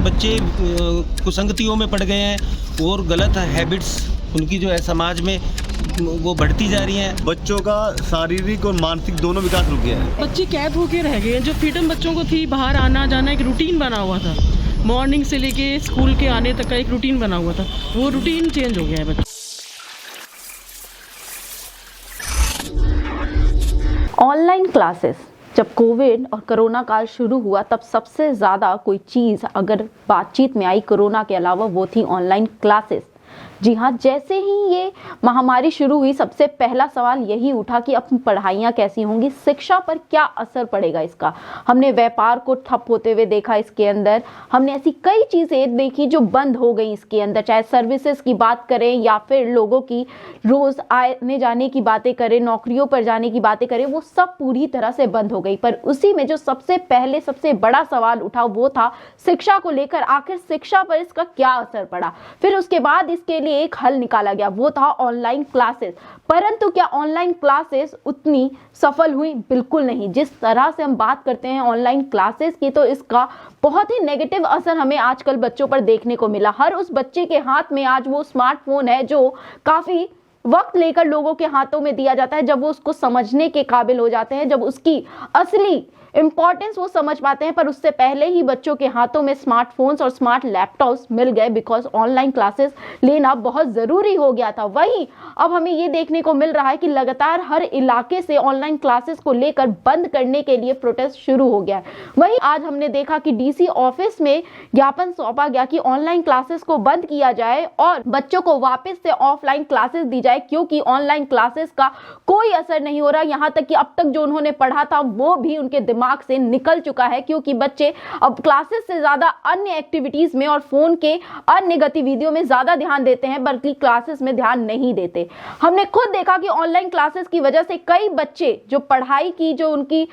बच्चे कुसंगतियों में पड़ गए हैं और गलत हैबिट्स उनकी जो है समाज में वो बढ़ती जा रही हैं। बच्चों का शारीरिक और मानसिक दोनों विकास रुक गया है। बच्चे कैद होके रह गए हैं। जो फ्रीडम बच्चों को थी, बाहर आना जाना एक रूटीन बना हुआ था, मॉर्निंग से लेके स्कूल के आने तक का एक रूटीन बना हुआ था, वो रूटीन चेंज हो गया है बच्चे। ऑनलाइन क्लासेस, जब कोविड और कोरोना काल शुरू हुआ तब सबसे ज़्यादा कोई चीज़ अगर बातचीत में आई कोरोना के अलावा वो थी ऑनलाइन क्लासेस। जी हाँ, जैसे ही ये महामारी शुरू हुई सबसे पहला सवाल यही उठा कि अब पढ़ाइयाँ कैसी होंगी, शिक्षा पर क्या असर पड़ेगा इसका। हमने व्यापार को ठप होते हुए देखा इसके अंदर, हमने ऐसी कई चीज़ें देखी जो बंद हो गई इसके अंदर, चाहे सर्विसेज की बात करें या फिर लोगों की रोज़ आने जाने की बातें करें, नौकरियों पर जाने की बातें करें, वो सब पूरी तरह से बंद हो गई। पर उसी में जो सबसे पहले सबसे बड़ा सवाल उठा वो था शिक्षा को लेकर, आखिर शिक्षा पर इसका क्या असर पड़ा। फिर उसके बाद इसके लिए एक हल निकाला गया, वो था ऑनलाइन क्लासेस। परंतु क्या ऑनलाइन क्लासेस उतनी सफल हुई? बिल्कुल नहीं। जिस तरह से हम बात करते हैं ऑनलाइन क्लासेस की, तो इसका बहुत ही नेगेटिव असर हमें आजकल बच्चों पर देखने को मिला। हर उस बच्चे के हाथ में आज वो स्मार्टफोन है जो काफी वक्त लेकर लोगों के हाथों में दिया जाता है, जब वो उसको समझने के काबिल हो जाते हैं, जब उसकी असली इंपॉर्टेंस वो समझ पाते हैं। पर उससे पहले ही बच्चों के हाथों में स्मार्टफोन्स और स्मार्ट लैपटॉप्स मिल गए, बिकॉज ऑनलाइन क्लासेस लेना बहुत ज़रूरी हो गया था। वहीं अब हमें ये देखने को मिल रहा है कि लगातार हर इलाके से ऑनलाइन क्लासेस को लेकर बंद करने के लिए प्रोटेस्ट शुरू हो गया है। वहीं आज हमने देखा कि डीसी ऑफिस में ज्ञापन सौंपा गया कि ऑनलाइन क्लासेस को बंद किया जाए और बच्चों को वापस से ऑफलाइन क्लासेस दी जाए, क्योंकि ऑनलाइन क्लासेस का कोई असर नहीं हो रहा। यहाँ तक कि अब तक जो उन्होंने पढ़ा था वो भी उनके दिमाग से निकल चुका है, क्योंकि बच्चे अब क्लासेस से ज्यादा अन्य एक्टिविटीज में और फोन के अन्य गतिविधियों में ज्यादा ध्यान देते हैं, बल्कि क्लासेस में ध्यान नहीं देते। हमने खुद देखा कि ऑनलाइन क्लासेस की वजह से कई बच्चे जो पढ़ाई की जो उनकी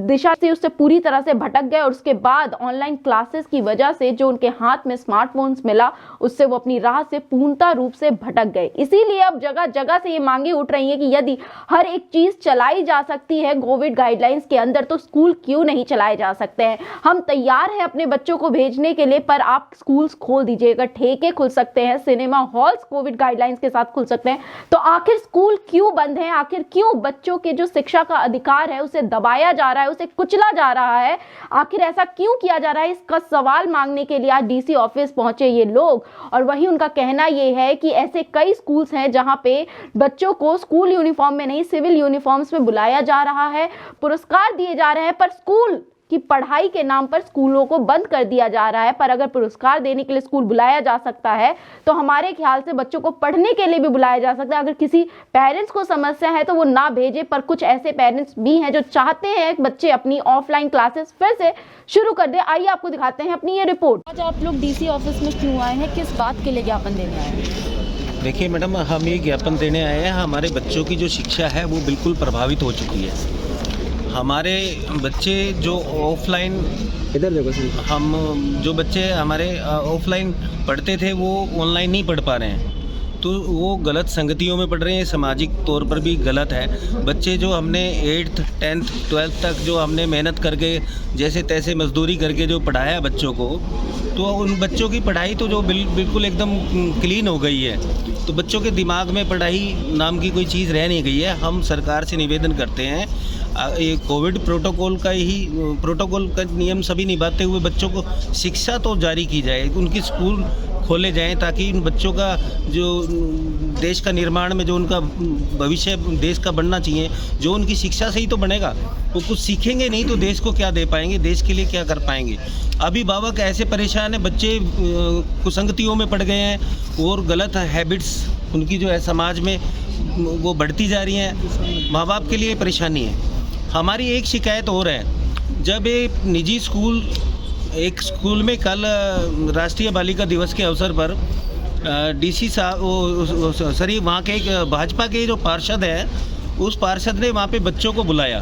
दिशा थी उससे पूरी तरह से भटक गए, और उसके बाद ऑनलाइन क्लासेस की वजह से जो उनके हाथ में स्मार्टफोन्स मिला उससे वो अपनी राह से पूर्णतः रूप से भटक गए। इसीलिए अब जगह जगह से ये मांगे उठ रही है कि यदि हर एक चीज चलाई जा सकती है कोविड गाइडलाइंस के अंदर, तो स्कूल क्यों नहीं चलाए जा सकते हैं। हम तैयार हैं अपने बच्चों को भेजने के लिए, पर आप स्कूल्स खोल दीजिएगा, ठेके खुल सकते हैं, सिनेमा हॉल्स कोविड गाइडलाइंस के साथ खुल सकते हैं, तो आखिर स्कूल क्यों बंद है? आखिर क्यों बच्चों के जो शिक्षा का अधिकार है उसे दबाया जा रहा है, उसे कुचला जा रहा है? आखिर ऐसा क्यों किया जा रहा है? इसका सवाल मांगने के लिए आज डीसी ऑफिस पहुंचे ये लोग, और वहीं उनका कहना यह है कि ऐसे कई स्कूल्स हैं जहां पे बच्चों को स्कूल यूनिफॉर्म में नहीं सिविल यूनिफॉर्म्स में बुलाया जा रहा है, पुरस्कार दिए जा रहे हैं, पर स्कूल की पढ़ाई के नाम पर स्कूलों को बंद कर दिया जा रहा है। पर अगर पुरस्कार देने के लिए स्कूल बुलाया जा सकता है तो हमारे ख्याल से बच्चों को पढ़ने के लिए भी बुलाया जा सकता है। अगर किसी पेरेंट्स को समस्या है तो वो ना भेजे, पर कुछ ऐसे पेरेंट्स भी हैं जो चाहते हैं कि बच्चे अपनी ऑफलाइन क्लासेस फिर से शुरू कर दे। आइए आपको दिखाते हैं अपनी ये रिपोर्ट। आज आप लोग डीसी ऑफिस में क्यों आए हैं, किस बात के लिए ज्ञापन देने आए हैं? देखिए मैडम, हम ये ज्ञापन देने आए हैं, हमारे बच्चों की जो शिक्षा है वो बिल्कुल प्रभावित हो चुकी है। हमारे बच्चे जो ऑफलाइन इधर देखो सर, हम जो बच्चे हमारे ऑफलाइन पढ़ते थे वो ऑनलाइन नहीं पढ़ पा रहे हैं, तो वो गलत संगतियों में पढ़ रहे हैं। सामाजिक तौर पर भी गलत है। बच्चे जो हमने 8th 10th 12th तक जो हमने मेहनत करके जैसे तैसे मजदूरी करके जो पढ़ाया बच्चों को, तो उन बच्चों की पढ़ाई तो जो बिल्कुल एकदम क्लीन हो गई है, तो बच्चों के दिमाग में पढ़ाई नाम की कोई चीज़ रह नहीं गई है। हम सरकार से निवेदन करते हैं, ये कोविड प्रोटोकॉल का नियम सभी निभाते हुए बच्चों को शिक्षा तो जारी की जाए, उनकी स्कूल खोले जाएं, ताकि इन बच्चों का जो देश का निर्माण में जो उनका भविष्य देश का बनना चाहिए, जो उनकी शिक्षा से ही तो बनेगा। वो कुछ सीखेंगे नहीं तो देश को क्या दे पाएंगे, देश के लिए क्या कर पाएंगे। अभिभावक ऐसे परेशान हैं, बच्चे कुसंगतियों में पड़ गए हैं और गलत हैबिट्स उनकी जो है समाज में वो बढ़ती जा रही हैं। माँ बाप के लिए परेशानी है। हमारी एक शिकायत और है, जब एक निजी स्कूल एक स्कूल में कल राष्ट्रीय बालिका दिवस के अवसर पर डीसी साहब सॉरी वहाँ के एक भाजपा के जो पार्षद हैं, उस पार्षद ने वहाँ पे बच्चों को बुलाया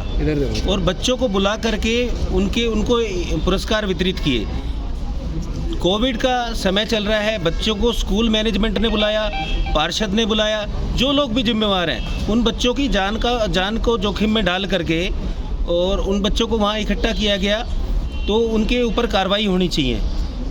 और बच्चों को बुला करके उनको पुरस्कार वितरित किए। कोविड का समय चल रहा है, बच्चों को स्कूल मैनेजमेंट ने बुलाया, पार्षद ने बुलाया, जो लोग भी जिम्मेवार हैं, उन बच्चों की जान को जोखिम में डाल करके और उन बच्चों को वहाँ इकट्ठा किया गया, तो उनके ऊपर कार्रवाई होनी चाहिए।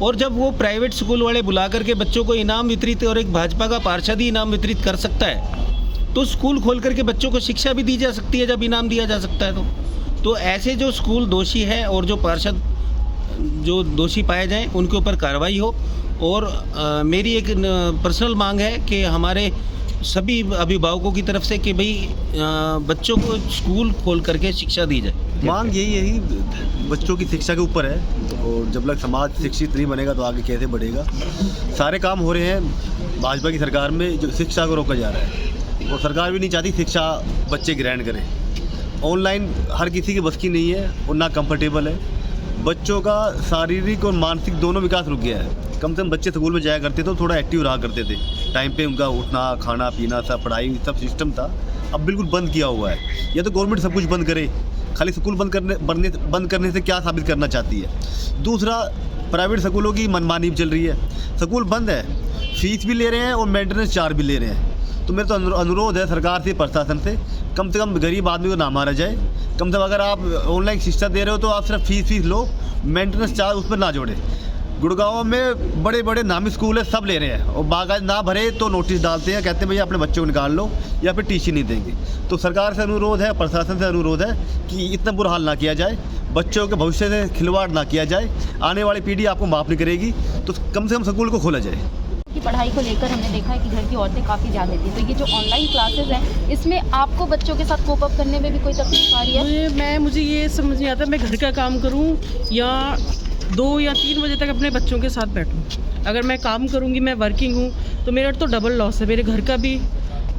और जब वो प्राइवेट स्कूल वाले बुला करके बच्चों को इनाम वितरित, और एक भाजपा का पार्षद ही इनाम वितरित कर सकता है, तो स्कूल खोल करके बच्चों को शिक्षा भी दी जा सकती है जब इनाम दिया जा सकता है। तो ऐसे जो स्कूल दोषी है और जो पार्षद जो दोषी पाए जाएं उनके ऊपर कार्रवाई हो। और मेरी एक पर्सनल मांग है कि हमारे सभी अभिभावकों की तरफ से कि भाई बच्चों को स्कूल खोल करके शिक्षा दी जाए। मांग यही बच्चों की शिक्षा के ऊपर है, और जब तक समाज शिक्षित नहीं बनेगा तो आगे कैसे बढ़ेगा। सारे काम हो रहे हैं भाजपा की सरकार में जो शिक्षा को रोका जा रहा है, और सरकार भी नहीं चाहती शिक्षा बच्चे ग्रहण करें। ऑनलाइन हर किसी की बस की नहीं है और ना कंफर्टेबल है। बच्चों का शारीरिक और मानसिक दोनों विकास रुक गया है। कम से कम बच्चे स्कूल में जाया करते थे तो थोड़ा एक्टिव रहा करते थे, टाइम पे उनका उठना, खाना पीना, सब पढ़ाई सब सिस्टम था। अब बिल्कुल बंद किया हुआ है। या तो गवर्नमेंट सब कुछ बंद करे, खाली स्कूल बंद करने से क्या साबित करना चाहती है। दूसरा, प्राइवेट स्कूलों की मनमानी चल रही है। स्कूल बंद है, फीस भी ले रहे हैं और मेंटेनेंस चार्ज भी ले रहे हैं। तो मेरा तो अनुरोध है सरकार से, प्रशासन से कम गरीब आदमी को ना मारा जाए। कम से कम अगर आप ऑनलाइन शिक्षा दे रहे हो तो आप सिर्फ फीस लो, मेंटेनेंस चार्ज उस पर ना जोड़े। गुड़गांव में बड़े बड़े नामी स्कूल है, सब ले रहे हैं, और बाकायदा ना भरे तो नोटिस डालते हैं, कहते हैं भैया अपने बच्चों को निकाल लो या फिर टीसी नहीं देंगे। तो सरकार से अनुरोध है, प्रशासन से अनुरोध है कि इतना बुरा हाल ना किया जाए, बच्चों के भविष्य से खिलवाड़ ना किया जाए। आने वाली पीढ़ी आपको माफ़ नहीं करेगी, तो कम से कम स्कूल को खोला जाए। की पढ़ाई को लेकर हमने देखा है कि घर की औरतें काफ़ी ध्यान देती हैं, तो ये जो ऑनलाइन क्लासेस हैं इसमें आपको बच्चों के साथ कोप अप करने में भी कोई तकलीफ आ रही है? मुझे ये समझ नहीं आता मैं घर का काम करूं या 2 या 3 बजे तक अपने बच्चों के साथ बैठूं। अगर मैं काम करूंगी, मैं वर्किंग हूं, तो मेरा तो डबल लॉस है। मेरे घर का भी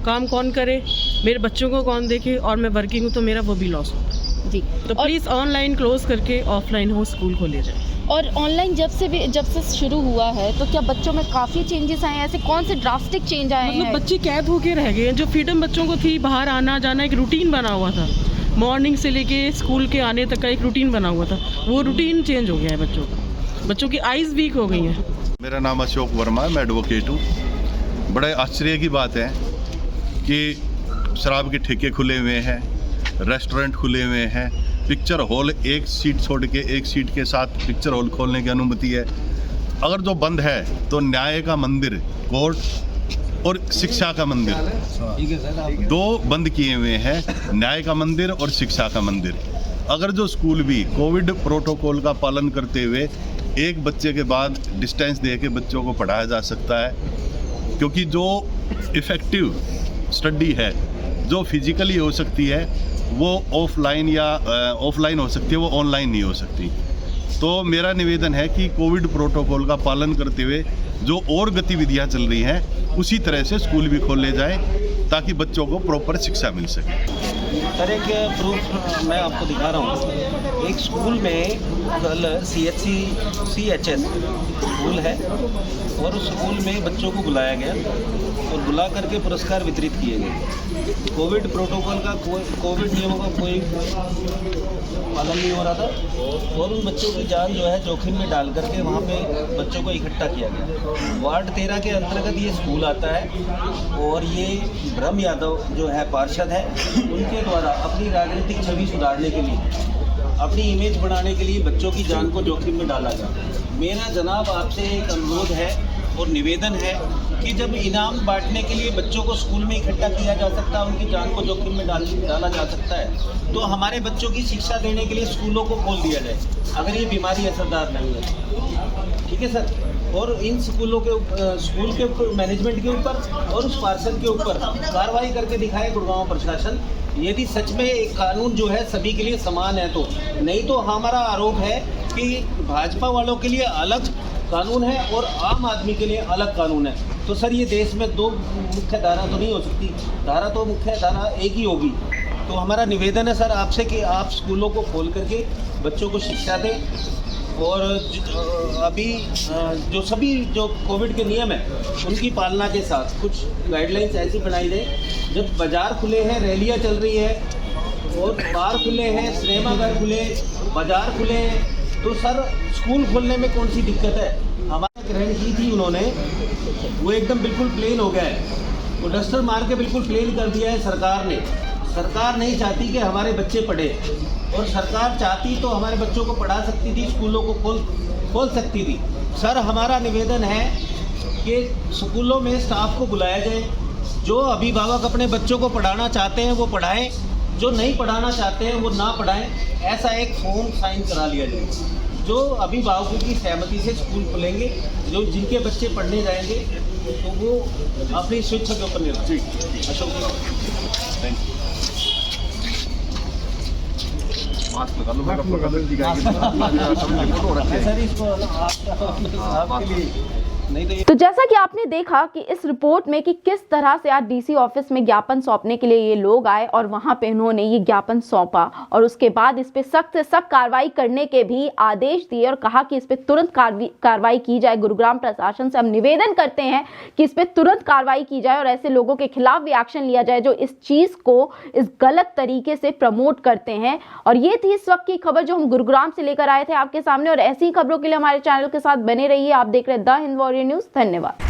काम कौन करे, मेरे बच्चों को कौन देखे, और मैं वर्किंग हूं तो मेरा वो भी लॉस होता है जी। तो प्लीज़ ऑनलाइन क्लोज करके ऑफलाइन हो स्कूल खोले जाए। और ऑनलाइन जब से शुरू हुआ है तो क्या बच्चों में काफ़ी चेंजेस आए हैं? ऐसे कौन से ड्रास्टिक चेंज आए हैं? मतलब बच्चे कैद होके रह गए हैं। जो फ्रीडम बच्चों को थी, बाहर आना जाना, एक रूटीन बना हुआ था, मॉर्निंग से लेके स्कूल के आने तक का एक रूटीन बना हुआ था, वो रूटीन चेंज हो गया है बच्चों का। बच्चों की आइज़ वीक हो गई हैं। मेरा नाम अशोक वर्मा है, मैं एडवोकेट हूँ। बड़े आश्चर्य की बात है कि शराब के ठेके खुले हुए हैं, रेस्टोरेंट खुले हुए हैं, पिक्चर हॉल एक सीट छोड़ के एक सीट के साथ पिक्चर हॉल खोलने की अनुमति है। अगर जो बंद है तो न्याय का मंदिर, कोर्ट और शिक्षा का मंदिर, 2 बंद किए हुए हैं, न्याय का मंदिर और शिक्षा का मंदिर। अगर जो स्कूल भी कोविड प्रोटोकॉल का पालन करते हुए एक बच्चे के बाद डिस्टेंस दे के बच्चों को पढ़ाया जा सकता है, क्योंकि जो इफ़ेक्टिव स्टडी है जो फिजिकली हो सकती है वो ऑफलाइन हो सकती है, वो ऑनलाइन नहीं हो सकती। तो मेरा निवेदन है कि कोविड प्रोटोकॉल का पालन करते हुए जो और गतिविधियां चल रही हैं उसी तरह से स्कूल भी खोले जाएं ताकि बच्चों को प्रॉपर शिक्षा मिल सके। सर एक प्रूफ मैं आपको दिखा रहा हूँ। एक स्कूल में कल CHS स्कूल है, और उस स्कूल में बच्चों को बुलाया गया और बुला करके पुरस्कार वितरित किए गए। कोविड प्रोटोकॉल का कोविड नियमों का कोई पालन नहीं हो रहा था, और उन बच्चों की जान जो है जोखिम में डाल करके वहाँ पे बच्चों को इकट्ठा किया गया। वार्ड 13 के अंतर्गत ये स्कूल आता है, और ये ब्रह्म यादव जो है पार्षद है, उनके द्वारा अपनी राजनीतिक छवि सुधारने के लिए, अपनी इमेज बढ़ाने के लिए बच्चों की जान को जोखिम में डाला गया। मेरा जनाब आपसे एक अनुरोध है और निवेदन है कि जब इनाम बांटने के लिए बच्चों को स्कूल में इकट्ठा किया जा सकता है, उनकी जान को जोखिम में डाला जा सकता है, तो हमारे बच्चों की शिक्षा देने के लिए स्कूलों को खोल दिया जाए, अगर ये बीमारी असरदार नहीं है। ठीक है सर। और इन स्कूलों के स्कूल के मैनेजमेंट के ऊपर और उस पार्षद के ऊपर कार्रवाई करके दिखाए गुड़गांव प्रशासन, यदि सच में एक कानून जो है सभी के लिए समान है तो। नहीं तो हमारा आरोप है कि भाजपा वालों के लिए अलग कानून है और आम आदमी के लिए अलग कानून है। तो सर ये देश में 2 मुख्य धारा तो नहीं हो सकती, धारा तो मुख्य धारा एक ही होगी। तो हमारा निवेदन है सर आपसे कि आप स्कूलों को खोल करके बच्चों को शिक्षा दें, और अभी जो कोविड के नियम है उनकी पालना के साथ कुछ गाइडलाइंस ऐसी बनाई जाए। जब बाज़ार खुले हैं, रैलियाँ चल रही है, और बार खुले हैं, सिनेमाघर खुले, बाज़ार खुले हैं, तो सर स्कूल खोलने में कौन सी दिक्कत है? हमारा ग्रहण की थी उन्होंने, वो एकदम बिल्कुल प्लेन हो गया है, वो डस्टर मार के बिल्कुल प्लेन कर दिया है सरकार ने। सरकार नहीं चाहती कि हमारे बच्चे पढ़े, और सरकार चाहती तो हमारे बच्चों को पढ़ा सकती थी, स्कूलों को खोल सकती थी। सर हमारा निवेदन है कि स्कूलों में स्टाफ को बुलाया जाए, जो अभिभावक अपने बच्चों को पढ़ाना चाहते हैं वो पढ़ाएं, जो नहीं पढ़ाना चाहते हैं वो ना पढ़ाएं, ऐसा एक फॉर्म साइन करा लिया जाए। जो अभिभावकों की सहमति से स्कूल खुलेंगे, जो जिनके बच्चे पढ़ने जाएंगे तो वो अपनी स्वेच्छा के ऊपर निर्भर। Ashok thank you. सर इसको आपके लिए नहीं तो ये तो जैसा कि आपने देखा कि इस रिपोर्ट में कि किस तरह से आज डीसी ऑफिस में ज्ञापन सौंपने के लिए ये लोग आए और वहां पे उन्होंने ये ज्ञापन सौंपा और उसके बाद इस पे सख्त से सख्त कार्रवाई करने के भी आदेश दिए और कहा कि इस पे तुरंत कार्रवाई की जाए। गुरुग्राम प्रशासन से हम निवेदन करते हैं कि इस पे तुरंत कार्रवाई की जाए और ऐसे लोगों के खिलाफ भी एक्शन लिया जाए जो इस चीज को इस गलत तरीके से प्रमोट करते हैं। और ये थी इस वक्त की खबर जो हम गुरुग्राम से लेकर आए थे आपके सामने, और ऐसी खबरों के लिए हमारे चैनल के साथ बने रहिए। आप देख रहे हैं द हिंद वॉरियर न्यूज। धन्यवाद।